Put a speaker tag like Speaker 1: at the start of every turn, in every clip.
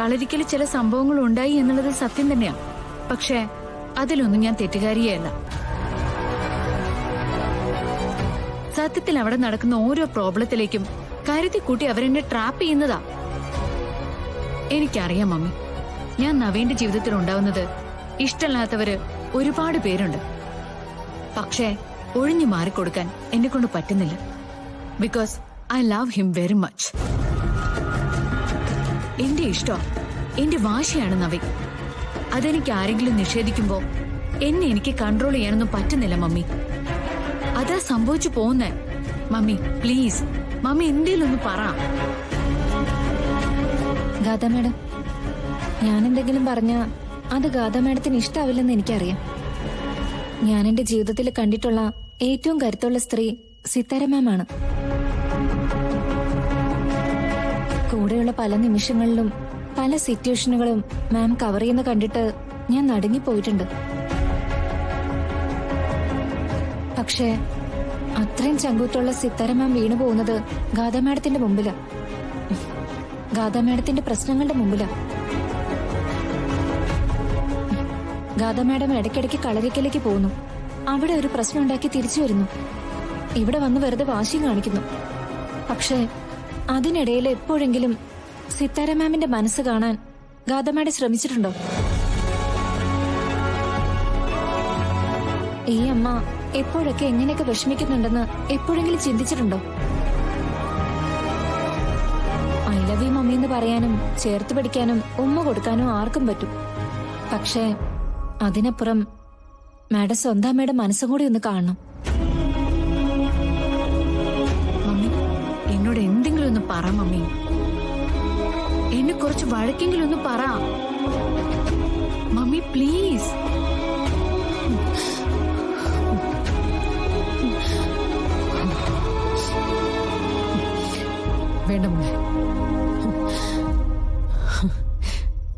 Speaker 1: കളരിക്കൽ ചില സംഭവങ്ങൾ ഉണ്ടായി എന്നുള്ളത് സത്യം തന്നെയാണ്. പക്ഷേ അതിലൊന്നും ഞാൻ തെറ്റുകാരിയല്ല. സത്യത്തിൽ അവിടെ നടക്കുന്ന ഓരോ പ്രോബ്ലത്തിലേക്കും കരുതി കൂട്ടി അവരെന്നെ ട്രാപ്പ് ചെയ്യുന്നതാ. എനിക്കറിയാം മമ്മി, ഞാൻ നവീന്റെ ജീവിതത്തിൽ ഉണ്ടാവുന്നത് ഇഷ്ടമില്ലാത്തവര് ഒരുപാട് പേരുണ്ട്. പക്ഷേ ഒഴിഞ്ഞു മാറിക്കൊടുക്കാൻ എന്നെ കൊണ്ട് പറ്റുന്നില്ല. Because I love him very much. എന്റെ ഇഷ്ടം, എന്റെ വാശിയാണ് നവീൻ. അതെനിക്ക് ആരെങ്കിലും നിഷേധിക്കുമ്പോ എന്നെ എനിക്ക് കൺട്രോൾ ചെയ്യാനൊന്നും പറ്റുന്നില്ല മമ്മി. അതാ സംഭവിച്ചു പോകുന്നേ. മമ്മി പ്ലീസ്, മമ്മി എന്തേലൊന്ന് പറ.
Speaker 2: ഗാഥ മാഡം, ഞാൻ എന്തെങ്കിലും പറഞ്ഞ അത് ഗാഥ മാഡത്തിന് ഇഷ്ടാവില്ലെന്ന് എനിക്കറിയാം. ഞാൻ എന്റെ ജീവിതത്തിൽ കണ്ടിട്ടുള്ള ഏറ്റവും കരുത്തുള്ള സ്ത്രീ സിത്താര മാമാണ്. കൂടെയുള്ള പല നിമിഷങ്ങളിലും പല സിറ്റുവേഷനുകളും മാം കവർ ചെയ്യുന്ന കണ്ടിട്ട് ഞാൻ നടുങ്ങിപ്പോയിട്ടുണ്ട്. പക്ഷേ അത്രയും ചങ്കൂറ്റുള്ള സിത്താര മാം വീണു പോകുന്നത് ഗാഥ മാഡത്തിന്റെ മുമ്പിലാ, ഗാഥ മാഡത്തിന്റെ പ്രശ്നങ്ങളുടെ മുമ്പിലാ. ഗാഥ മാഡം ഇടയ്ക്കിടയ്ക്ക് കളരിക്കലേക്ക് പോകുന്നു, അവിടെ ഒരു പ്രശ്നം ഉണ്ടാക്കി തിരിച്ചു വരുന്നു, ഇവിടെ വന്ന് വെറുതെ വാശിയും കാണിക്കുന്നു. പക്ഷേ അതിനിടയിൽ എപ്പോഴെങ്കിലും സിത്താര മാമിന്റെ മനസ്സ് കാണാൻ ഗാഥ മാഡം ശ്രമിച്ചിട്ടുണ്ടോ? ഈ അമ്മ എപ്പോഴൊക്കെ എങ്ങനെയൊക്കെ വിഷമിക്കുന്നുണ്ടെന്ന് എപ്പോഴെങ്കിലും ചിന്തിച്ചിട്ടുണ്ടോ? ഐ ലവ് യു മമ്മി എന്ന് പറയാനും ചേർത്ത് പിടിക്കാനും ഉമ്മ കൊടുക്കാനും ആർക്കും പറ്റും. പക്ഷേ അതിനപ്പുറം മാഡം സ്വന്തം അമ്മയുടെ മനസ്സും കൂടി ഒന്ന് കാണണം.
Speaker 1: മമ്മി എന്നോട് എന്തെങ്കിലും ഒന്ന് പറ മമ്മി. എന്നെ കുറച്ച് വഴക്കെങ്കിലും ഒന്ന് പറ മമ്മി പ്ലീസ്.
Speaker 3: വേണ്ട മോളെ,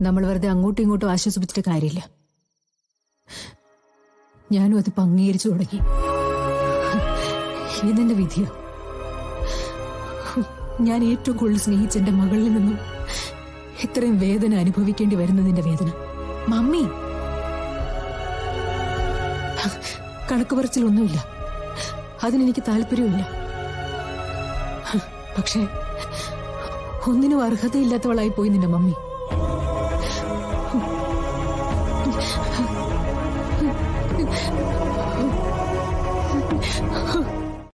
Speaker 3: നമ്മൾ വെറുതെ അങ്ങോട്ടും ഇങ്ങോട്ടും ആശ്വസിപ്പിച്ചിട്ട് കാര്യമില്ല. ഞാനും അതിപ്പോ അംഗീകരിച്ചു തുടങ്ങി. ഇതെന്റെ വിധിയ. ഞാൻ ഏറ്റവും കൂടുതൽ സ്നേഹിച്ച എന്റെ മകളിൽ നിന്നും ഇത്രയും വേദന അനുഭവിക്കേണ്ടി വരുന്നതിന്റെ വേദന.
Speaker 1: മമ്മി
Speaker 3: കണക്ക് പറച്ചിലൊന്നുമില്ല, അതിനെനിക്ക് താല്പര്യമില്ല. പക്ഷേ ഒന്നിനും അർഹതയില്ലാത്തവളായി പോയി നിന്റെ മമ്മി.